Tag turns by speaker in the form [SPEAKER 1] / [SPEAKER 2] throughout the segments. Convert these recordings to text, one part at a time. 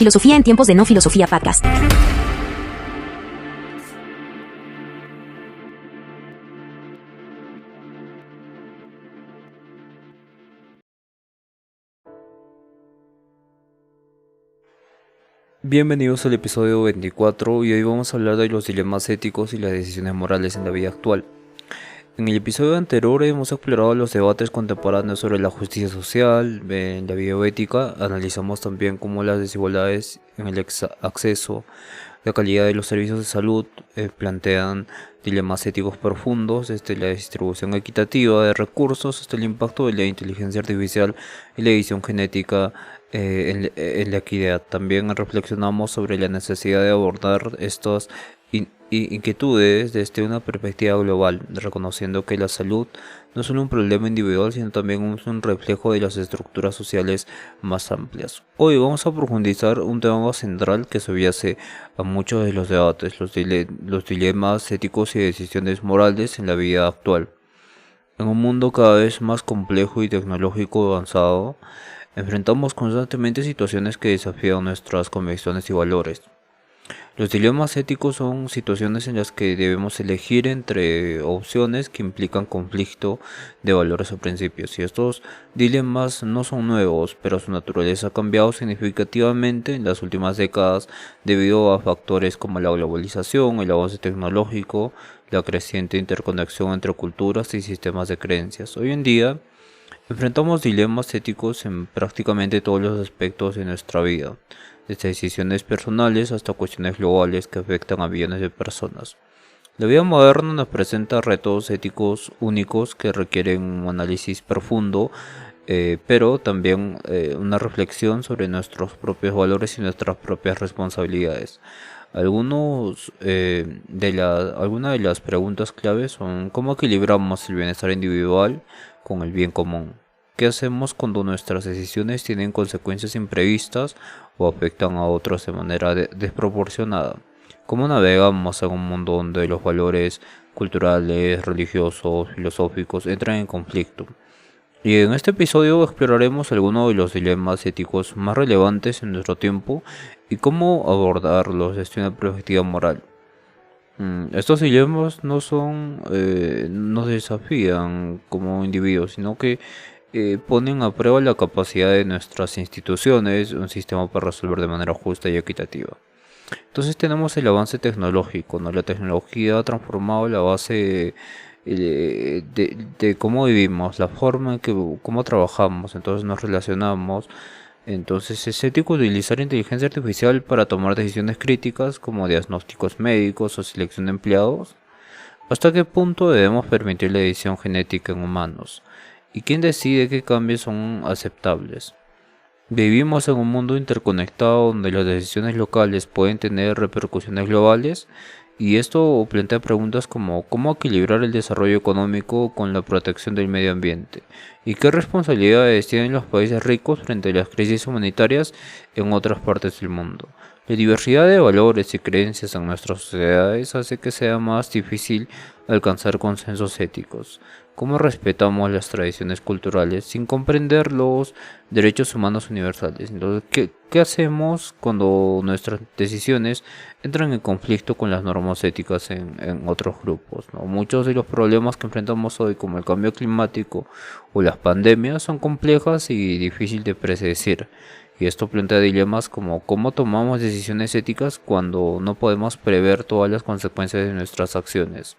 [SPEAKER 1] Filosofía en tiempos de no filosofía podcast.
[SPEAKER 2] Bienvenidos al episodio 24 y hoy vamos a hablar de los dilemas éticos y las decisiones morales en la vida actual. En el episodio anterior hemos explorado los debates contemporáneos sobre la justicia social, en la bioética, analizamos también cómo las desigualdades en el acceso, la calidad de los servicios de salud plantean dilemas éticos profundos, desde la distribución equitativa de recursos hasta el impacto de la inteligencia artificial y la edición genética en la equidad. También reflexionamos sobre la necesidad de abordar estas inquietudes desde una perspectiva global, reconociendo que la salud no es solo un problema individual, sino también es un reflejo de las estructuras sociales más amplias. Hoy vamos a profundizar un tema central que subyace a muchos de los debates, los dilemas éticos y decisiones morales en la vida actual. En un mundo cada vez más complejo y tecnológico avanzado, enfrentamos constantemente situaciones que desafían nuestras convicciones y valores. Los dilemas éticos son situaciones en las que debemos elegir entre opciones que implican conflicto de valores o principios. Y estos dilemas no son nuevos, pero su naturaleza ha cambiado significativamente en las últimas décadas debido a factores como la globalización, el avance tecnológico, la creciente interconexión entre culturas y sistemas de creencias. Hoy en día, enfrentamos dilemas éticos en prácticamente todos los aspectos de nuestra vida, desde decisiones personales hasta cuestiones globales que afectan a millones de personas. La vida moderna nos presenta retos éticos únicos que requieren un análisis profundo, pero también una reflexión sobre nuestros propios valores y nuestras propias responsabilidades. Algunas de las preguntas claves son: ¿cómo equilibramos el bienestar individual con el bien común? ¿Qué hacemos cuando nuestras decisiones tienen consecuencias imprevistas o afectan a otros de manera desproporcionada? ¿Cómo navegamos en un mundo donde los valores culturales, religiosos, filosóficos entran en conflicto? Y en este episodio exploraremos algunos de los dilemas éticos más relevantes en nuestro tiempo y cómo abordarlos desde una perspectiva moral. Estos dilemas nos desafían como individuos, sino que ponen a prueba la capacidad de nuestras instituciones, un sistema para resolver de manera justa y equitativa. Entonces tenemos el avance tecnológico, ¿no? La tecnología ha transformado la base de cómo vivimos, la forma en que cómo trabajamos, entonces nos relacionamos. Entonces es ético utilizar inteligencia artificial para tomar decisiones críticas como diagnósticos médicos o selección de empleados. ¿Hasta qué punto debemos permitir la edición genética en humanos? ¿Y quién decide qué cambios son aceptables? Vivimos en un mundo interconectado donde las decisiones locales pueden tener repercusiones globales, y esto plantea preguntas como: ¿cómo equilibrar el desarrollo económico con la protección del medio ambiente? ¿Y qué responsabilidades tienen los países ricos frente a las crisis humanitarias en otras partes del mundo? La diversidad de valores y creencias en nuestras sociedades hace que sea más difícil alcanzar consensos éticos. ¿Cómo respetamos las tradiciones culturales sin comprender los derechos humanos universales? Entonces, ¿qué hacemos cuando nuestras decisiones entran en conflicto con las normas éticas en otros grupos, ¿no? Muchos de los problemas que enfrentamos hoy, como el cambio climático o las pandemias, son complejas y difíciles de predecir. Y esto plantea dilemas como: ¿cómo tomamos decisiones éticas cuando no podemos prever todas las consecuencias de nuestras acciones?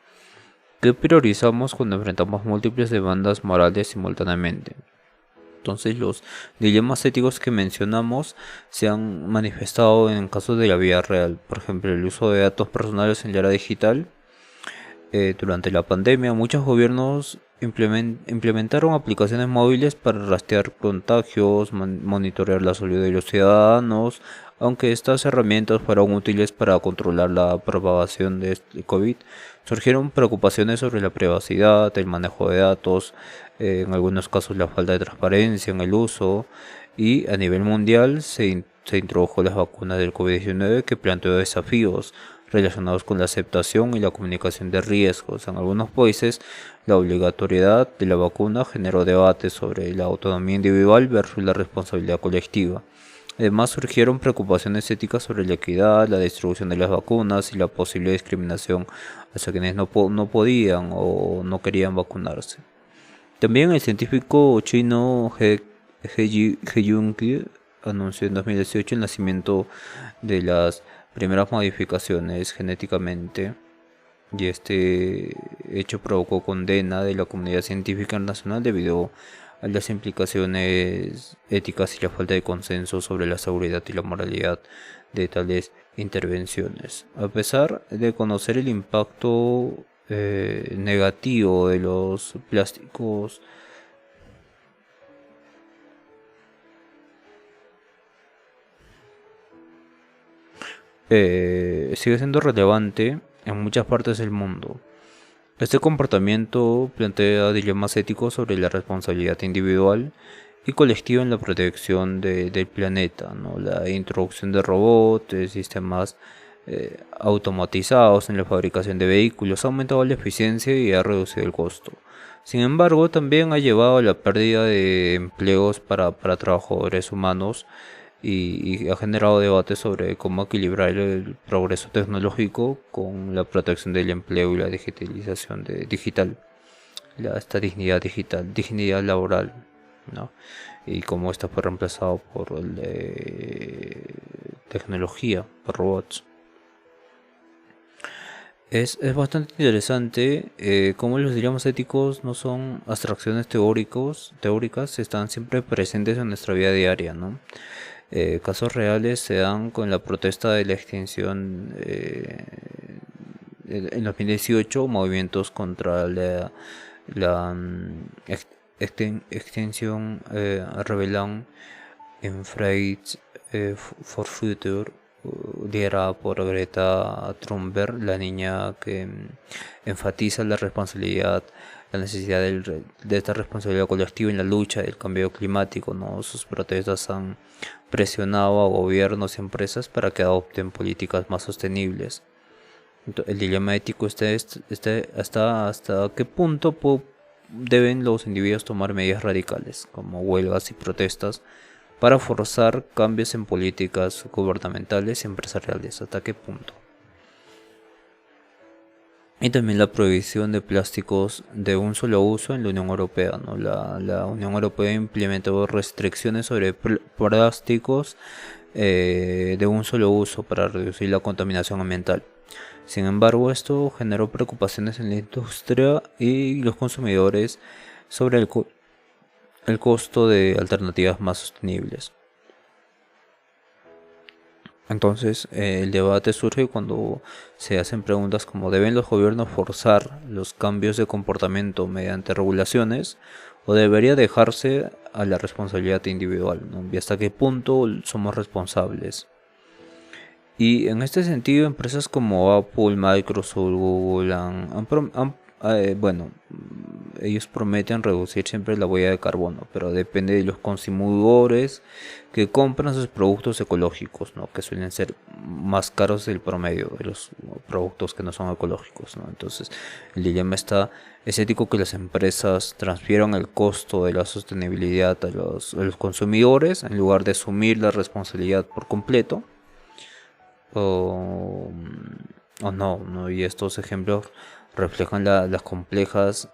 [SPEAKER 2] ¿Qué priorizamos cuando enfrentamos múltiples demandas morales simultáneamente? Entonces, los dilemas éticos que mencionamos se han manifestado en casos de la vida real. Por ejemplo, el uso de datos personales en la era digital. Durante la pandemia, muchos gobiernos implementaron aplicaciones móviles para rastrear contagios, monitorear la salud de los ciudadanos, aunque estas herramientas fueron útiles para controlar la propagación de COVID. Surgieron preocupaciones sobre la privacidad, el manejo de datos, en algunos casos la falta de transparencia en el uso, y a nivel mundial se introdujo las vacunas del COVID-19, que planteó desafíos relacionados con la aceptación y la comunicación de riesgos. En algunos países, la obligatoriedad de la vacuna generó debates sobre la autonomía individual versus la responsabilidad colectiva. Además surgieron preocupaciones éticas sobre la equidad, la distribución de las vacunas y la posible discriminación hacia quienes no podían o no querían vacunarse. También el científico chino He Yunqi anunció en 2018 el nacimiento de las primeras modificaciones genéticamente, y este hecho provocó condena de la comunidad científica internacional debido a las implicaciones éticas y la falta de consenso sobre la seguridad y la moralidad de tales intervenciones. A pesar de conocer el impacto negativo de los plásticos, sigue siendo relevante en muchas partes del mundo. Este comportamiento plantea dilemas éticos sobre la responsabilidad individual y colectiva en la protección del planeta, ¿no? La introducción de robots, de sistemas automatizados en la fabricación de vehículos ha aumentado la eficiencia y ha reducido el costo. Sin embargo, también ha llevado a la pérdida de empleos para trabajadores humanos y ha generado debates sobre cómo equilibrar el progreso tecnológico con la protección del empleo y la digitalización digital, esta dignidad digital, dignidad laboral, ¿no? Y cómo esta fue reemplazado por tecnología, por robots. Es bastante interesante cómo los dilemas éticos no son abstracciones teóricas, están siempre presentes en nuestra vida diaria, ¿no? Casos reales se dan con la protesta de la extinción en 2018, movimientos contra la extinción rebelión en Fridays for Future, liderada por Greta Thunberg, la niña que enfatiza la responsabilidad, la necesidad de esta responsabilidad colectiva en la lucha del cambio climático, ¿no? Sus protestas han presionado a gobiernos y empresas para que adopten políticas más sostenibles. El dilema ético está hasta qué punto deben los individuos tomar medidas radicales, como huelgas y protestas, para forzar cambios en políticas gubernamentales y empresariales. ¿Hasta qué punto? Y también la prohibición de plásticos de un solo uso en la Unión Europea, ¿no? La Unión Europea implementó restricciones sobre plásticos de un solo uso para reducir la contaminación ambiental. Sin embargo, esto generó preocupaciones en la industria y los consumidores sobre el costo de alternativas más sostenibles. Entonces, el debate surge cuando se hacen preguntas como: ¿deben los gobiernos forzar los cambios de comportamiento mediante regulaciones o debería dejarse a la responsabilidad individual, ¿no? ¿Y hasta qué punto somos responsables? Y en este sentido, empresas como Apple, Microsoft, Google ellos prometen reducir siempre la huella de carbono, pero depende de los consumidores que compran sus productos ecológicos, ¿no? Que suelen ser más caros del promedio de los productos que no son ecológicos, ¿no? Entonces, el dilema es ético que las empresas transfieran el costo de la sostenibilidad a los consumidores en lugar de asumir la responsabilidad por completo, o, o no, y estos ejemplos reflejan los complejos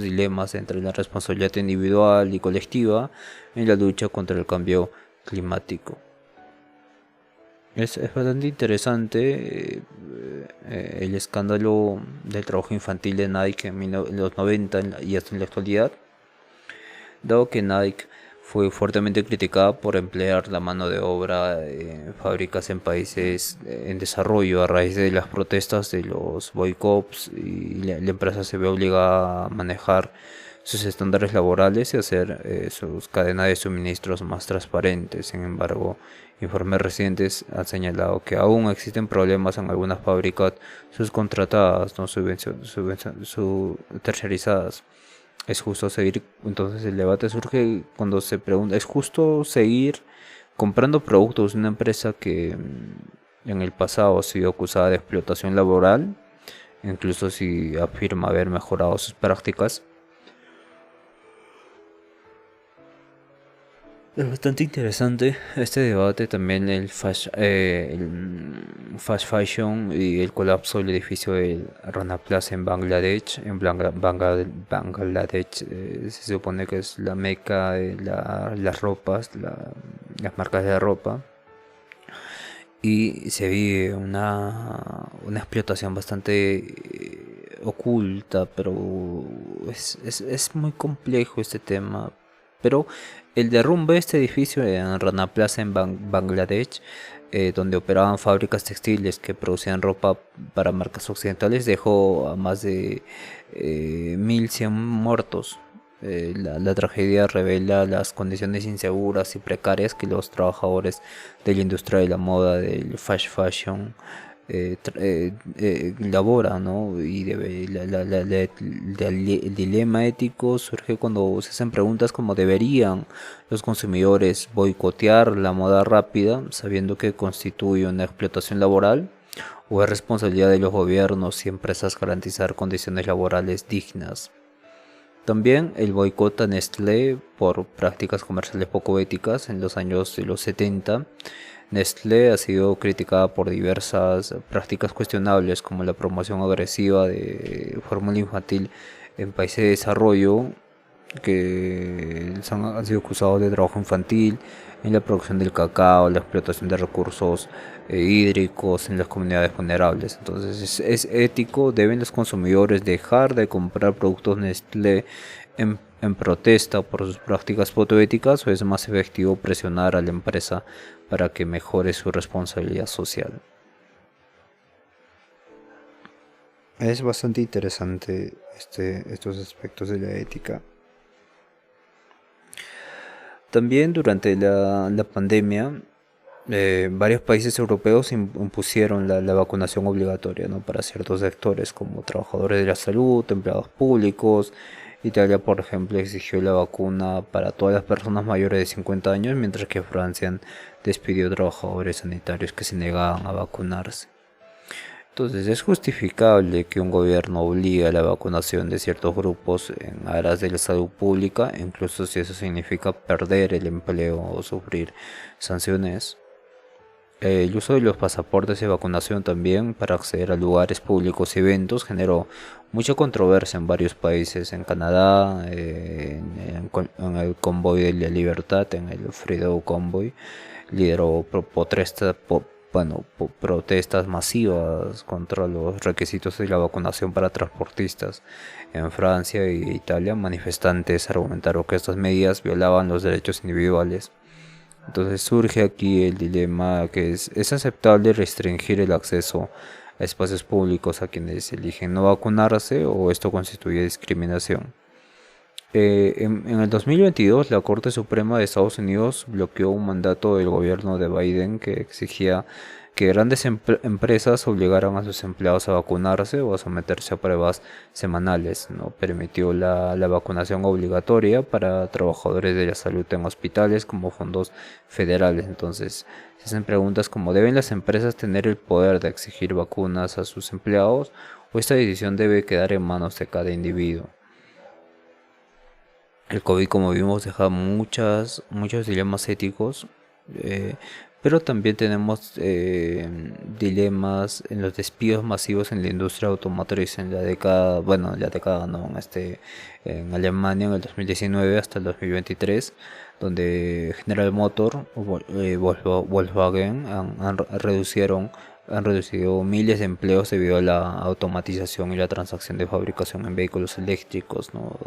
[SPEAKER 2] dilemas entre la responsabilidad individual y colectiva en la lucha contra el cambio climático. Es bastante interesante el escándalo del trabajo infantil de Nike en los 90 y hasta en la actualidad, dado que Nike fue fuertemente criticada por emplear la mano de obra en fábricas en países en desarrollo a raíz de las protestas de los boicots, y la empresa se ve obligada a manejar sus estándares laborales y hacer sus cadenas de suministros más transparentes. Sin embargo, informes recientes han señalado que aún existen problemas en algunas fábricas subcontratadas, no tercerizadas. Es justo seguir, entonces el debate surge cuando se pregunta: ¿es justo seguir comprando productos de una empresa que en el pasado ha sido acusada de explotación laboral, incluso si afirma haber mejorado sus prácticas? Es bastante interesante este debate también el fast fashion y el colapso del edificio del Rana Plaza en Bangladesh. Bangladesh se supone que es la meca de las ropas, las marcas de ropa. Y se vive una explotación bastante oculta, pero es muy complejo este tema. Pero el derrumbe de este edificio en Rana Plaza en Bangladesh, donde operaban fábricas textiles que producían ropa para marcas occidentales, dejó a más de 1.100 muertos. La tragedia revela las condiciones inseguras y precarias que los trabajadores de la industria de la moda, del fast fashion, laboran, ¿no? Y el dilema ético surge cuando se hacen preguntas como ¿deberían los consumidores boicotear la moda rápida sabiendo que constituye una explotación laboral? ¿O es responsabilidad de los gobiernos y empresas garantizar condiciones laborales dignas? También el boicot a Nestlé por prácticas comerciales poco éticas en los años de los 70. Nestlé ha sido criticada por diversas prácticas cuestionables como la promoción agresiva de fórmula infantil en países de desarrollo que han sido acusados de trabajo infantil en la producción del cacao, la explotación de recursos hídricos en las comunidades vulnerables. Entonces es ético, deben los consumidores dejar de comprar productos Nestlé en protesta por sus prácticas fotoéticas o es más efectivo presionar a la empresa para que mejore su responsabilidad social. Es bastante interesante estos aspectos de la ética. También durante la pandemia, varios países europeos impusieron la vacunación obligatoria, ¿no? Para ciertos sectores como trabajadores de la salud, empleados públicos. Italia, por ejemplo, exigió la vacuna para todas las personas mayores de 50 años, mientras que Francia despidió trabajadores sanitarios que se negaban a vacunarse. Entonces es justificable que un gobierno obligue a la vacunación de ciertos grupos en aras de la salud pública, incluso si eso significa perder el empleo o sufrir sanciones. El uso de los pasaportes de vacunación también para acceder a lugares públicos y eventos generó mucha controversia en varios países, en Canadá, en el Convoy de la Libertad, en el Freedom Convoy, lideró protestas masivas contra los requisitos de la vacunación para transportistas. En Francia e Italia, manifestantes argumentaron que estas medidas violaban los derechos individuales. Entonces surge aquí el dilema que ¿es aceptable restringir el acceso a espacios públicos a quienes eligen no vacunarse o esto constituye discriminación? En el 2022, la Corte Suprema de Estados Unidos bloqueó un mandato del gobierno de Biden que exigía que grandes empresas obligaran a sus empleados a vacunarse o a someterse a pruebas semanales. No permitió la vacunación obligatoria para trabajadores de la salud en hospitales como fondos federales. Entonces, se hacen preguntas como ¿deben las empresas tener el poder de exigir vacunas a sus empleados o esta decisión debe quedar en manos de cada individuo? El COVID, como vimos, deja muchos dilemas éticos, eh, pero también tenemos dilemas en los despidos masivos en la industria automotriz en la década, bueno, en la década no, en Alemania en el 2019 hasta el 2023, donde General Motor o Volkswagen han reducido miles de empleos debido a la automatización y la transacción de fabricación en vehículos eléctricos, ¿no?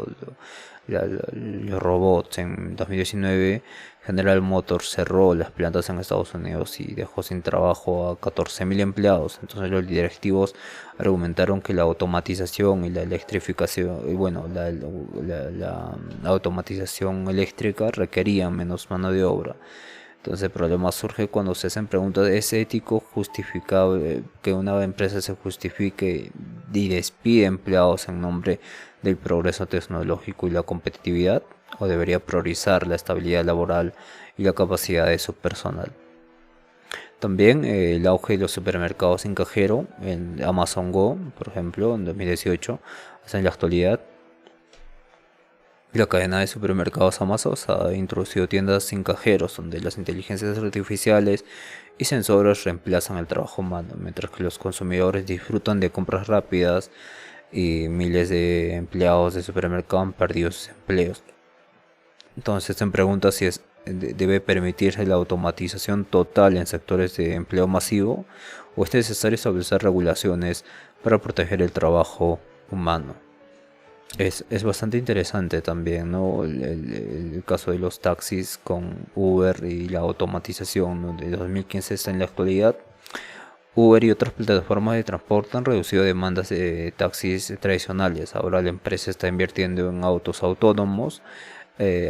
[SPEAKER 2] Los robots. En 2019, General Motors cerró las plantas en Estados Unidos y dejó sin trabajo a 14.000 empleados. Entonces los directivos argumentaron que la automatización y la electrificación, y bueno, la automatización eléctrica requerían menos mano de obra. Entonces el problema surge cuando se hacen preguntas, ¿es ético justificable que una empresa se justifique y despide empleados en nombre del progreso tecnológico y la competitividad? ¿O debería priorizar la estabilidad laboral y la capacidad de su personal? También el auge de los supermercados sin cajero, en Amazon Go, por ejemplo, en 2018, hasta en la actualidad, La cadena de supermercados Amazon ha introducido tiendas sin cajeros, donde las inteligencias artificiales y sensores reemplazan el trabajo humano, mientras que los consumidores disfrutan de compras rápidas y miles de empleados de supermercado han perdido sus empleos. Entonces se pregunta si debe permitirse la automatización total en sectores de empleo masivo o es necesario establecer regulaciones para proteger el trabajo humano. Es bastante interesante también, ¿no? El caso de los taxis con Uber y la automatización, ¿no? De 2015 hasta en la actualidad. Uber y otras plataformas de transporte han reducido demandas de taxis tradicionales. Ahora la empresa está invirtiendo en autos autónomos,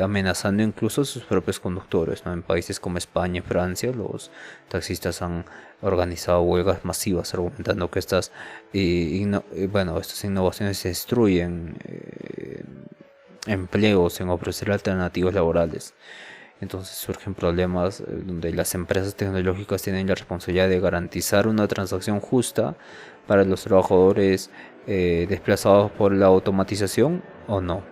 [SPEAKER 2] amenazando incluso a sus propios conductores, ¿no? En países como España y Francia, los taxistas han organizado huelgas masivas, argumentando que estas innovaciones destruyen empleos en ofrecer alternativas laborales. Entonces surgen problemas donde las empresas tecnológicas tienen la responsabilidad de garantizar una transacción justa para los trabajadores desplazados por la automatización o no.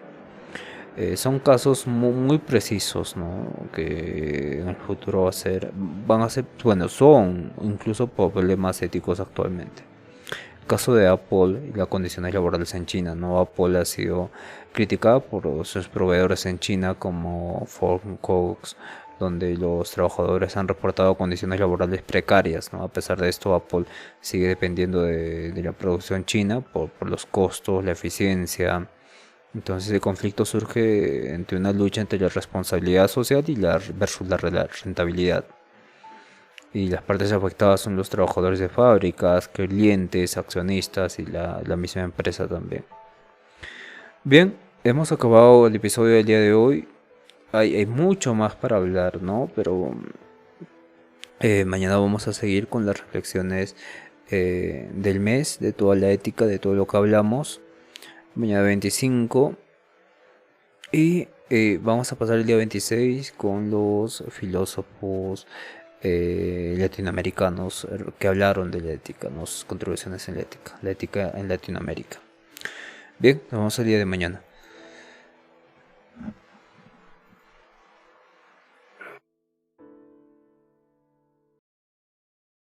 [SPEAKER 2] Son casos muy precisos, ¿no? Que en el futuro son incluso problemas éticos actualmente. El caso de Apple y las condiciones laborales en China, ¿no? Apple ha sido criticada por sus proveedores en China como Ford, Cox, donde los trabajadores han reportado condiciones laborales precarias, ¿no? A pesar de esto, Apple sigue dependiendo de la producción china por los costos, la eficiencia. Entonces el conflicto surge entre una lucha entre la responsabilidad social versus la rentabilidad. Y las partes afectadas son los trabajadores de fábricas, clientes, accionistas y la misma empresa también. Bien, hemos acabado el episodio del día de hoy. Hay mucho más para hablar, ¿no? Pero mañana vamos a seguir con las reflexiones del mes, de toda la ética, de todo lo que hablamos. Mañana 25 y vamos a pasar el día 26 con los filósofos latinoamericanos que hablaron de la ética, sus contribuciones en la ética en Latinoamérica. Bien, nos vemos el día de mañana.